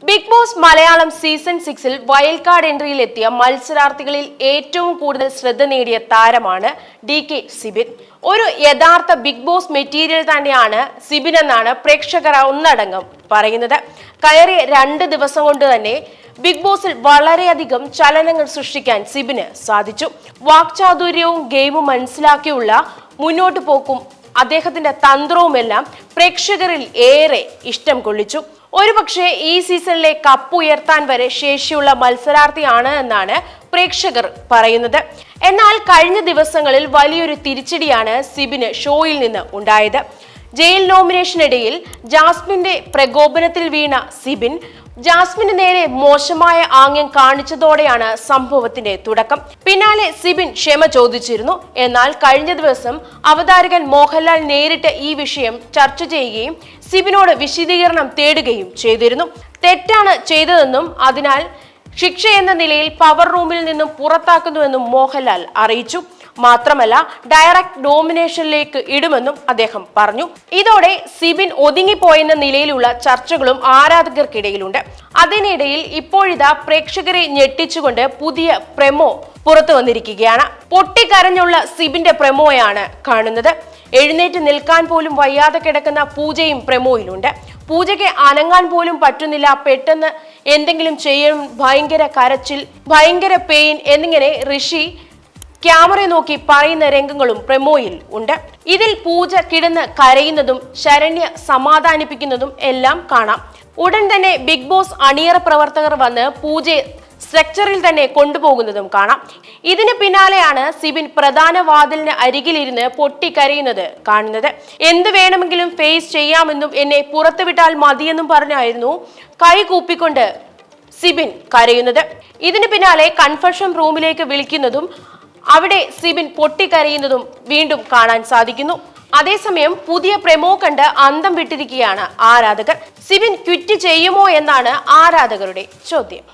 Big Boss Malayalam season 6-ൽ wild card എൻട്രിയിൽ എത്തിയ മത്സരാർത്ഥികളിൽ ഏറ്റവും കൂടുതൽ ശ്രദ്ധ നേടിയ താരമാണ് DK സിബിൻ. ഒരു യഥാർത്ഥ ബിഗ് ബോസ് മെറ്റീരിയൽ തന്നെയാണ് സിബിൻ എന്നാണ് പ്രേക്ഷകർ ഒന്നടങ്കം പറയുന്നത്. കയറിയ 2 ദിവസം കൊണ്ട് തന്നെ ബിഗ് ബോസിൽ വളരെയധികം ചലനങ്ങൾ സൃഷ്ടിക്കാൻ സിബിന് സാധിച്ചു. വാക്ചാതുര്യവും ഗെയിമും മനസ്സിലാക്കിയുള്ള മുന്നോട്ട് പോക്കും അദ്ദേഹത്തിന്റെ തന്ത്രവുമെല്ലാം പ്രേക്ഷകരിൽ ഏറെ ഇഷ്ടം കൊള്ളിച്ചു. ഒരുപക്ഷെ ഈ സീസണിലെ കപ്പ് ഉയർത്താൻ വരെ ശേഷിയുള്ള മത്സരാർത്ഥിയാണ് എന്നാണ് പ്രേക്ഷകർ പറയുന്നത്. എന്നാൽ കഴിഞ്ഞ ദിവസങ്ങളിൽ വലിയൊരു തിരിച്ചടിയാണ് സിബിന് ഷോയിൽ നിന്ന് ഉണ്ടായത്. ജയിൽ നോമിനേഷനിടയിൽ ജാസ്മിന്റെ പ്രകോപനത്തിൽ വീണ സിബിൻ ജാസ്മിന് നേരെ മോശമായ ആംഗ്യം കാണിച്ചതോടെയാണ് സംഭവത്തിന്റെ തുടക്കം. പിന്നാലെ സിബിൻ ക്ഷമ ചോദിച്ചിരുന്നു. എന്നാൽ കഴിഞ്ഞ ദിവസം അവതാരകൻ മോഹൻലാൽ നേരിട്ട് ഈ വിഷയം ചർച്ച ചെയ്യുകയും സിബിനോട് വിശദീകരണം തേടുകയും ചെയ്തിരുന്നു. തെറ്റാണ് ചെയ്തതെന്നും അതിനാൽ ശിക്ഷ എന്ന നിലയിൽ പവർ റൂമിൽ നിന്നും പുറത്താക്കുന്നുവെന്നും മോഹൻലാൽ അറിയിച്ചു. മാത്രമല്ല ഡയറക്റ്റ് നോമിനേഷനിലേക്ക് ഇടുമെന്നും അദ്ദേഹം പറഞ്ഞു. ഇതോടെ സിബിൻ ഒതുങ്ങിപ്പോയെന്ന നിലയിലുള്ള ചർച്ചകളും ആരാധകർക്കിടയിലുണ്ട്. അതിനിടയിൽ ഇപ്പോഴിതാ പ്രേക്ഷകരെ ഞെട്ടിച്ചുകൊണ്ട് പുതിയ പ്രമോ പുറത്തു വന്നിരിക്കുകയാണ്. പൊട്ടിക്കരഞ്ഞുള്ള സിബിന്റെ പ്രമോയാണ് കാണുന്നത്. എഴുന്നേറ്റ് നിൽക്കാൻ പോലും വയ്യാതെ കിടക്കുന്ന പൂജയും പ്രമോയിലുണ്ട്. പൂജയ്ക്ക് അനങ്ങാൻ പോലും പറ്റുന്നില്ല. പെട്ടെന്ന് എന്തെങ്കിലും ചെയ്യണം, ഭയങ്കര കരച്ചിൽ, ഭയങ്കര പെയിൻ എന്നിങ്ങനെ ഋഷി ക്യാമറ നോക്കി പറയുന്ന രംഗങ്ങളും പ്രമോയിൽ ഉണ്ട്. ഇതിൽ പൂജ കിടന്ന് കരയുന്നതും ശരണ്യ സമാധാനിപ്പിക്കുന്നതും എല്ലാം കാണാം. ഉടൻ തന്നെ ബിഗ് ബോസ് അണിയറ പ്രവർത്തകർ വന്ന് പൂജയെ സ്ട്രക്ചറിൽ തന്നെ കൊണ്ടുപോകുന്നതും കാണാം. ഇതിന് പിന്നാലെയാണ് സിബിൻ പ്രധാന വാതിലിന് അരികിലിരുന്ന് പൊട്ടിക്കരയുന്നത് കാണുന്നത്. എന്ത് വേണമെങ്കിലും ഫേസ് ചെയ്യാമെന്നും എന്നെ പുറത്തുവിട്ടാൽ മതിയെന്നും പറഞ്ഞായിരുന്നു കൈ കൂപ്പിക്കൊണ്ട് സിബിൻ കരയുന്നത്. ഇതിന് പിന്നാലെ കൺഫെഷൻ റൂമിലേക്ക് വിളിക്കുന്നതും അവിടെ സിബിൻ പൊട്ടിക്കരയുന്നതും വീണ്ടും കാണാൻ സാധിക്കുന്നു. അതേസമയം പുതിയ പ്രമോ കണ്ട് അന്തം വിട്ടിരിക്കുകയാണ് ആരാധകർ. സിബിൻ ക്വിറ്റ് ചെയ്യുമോ എന്നാണ് ആരാധകരുടെ ചോദ്യം.